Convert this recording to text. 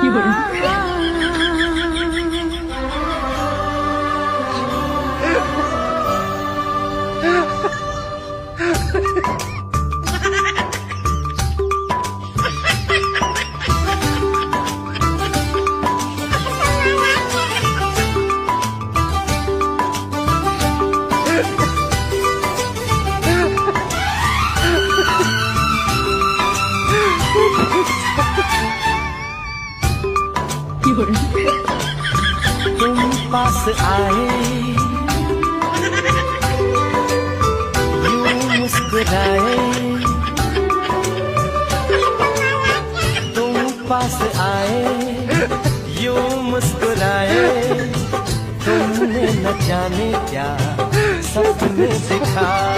有人，有人， तुम पास आए यूं मुस्कुराए तुम पास आए यूं मुस्कुराए तुमने न जाने क्या सपने दिखाए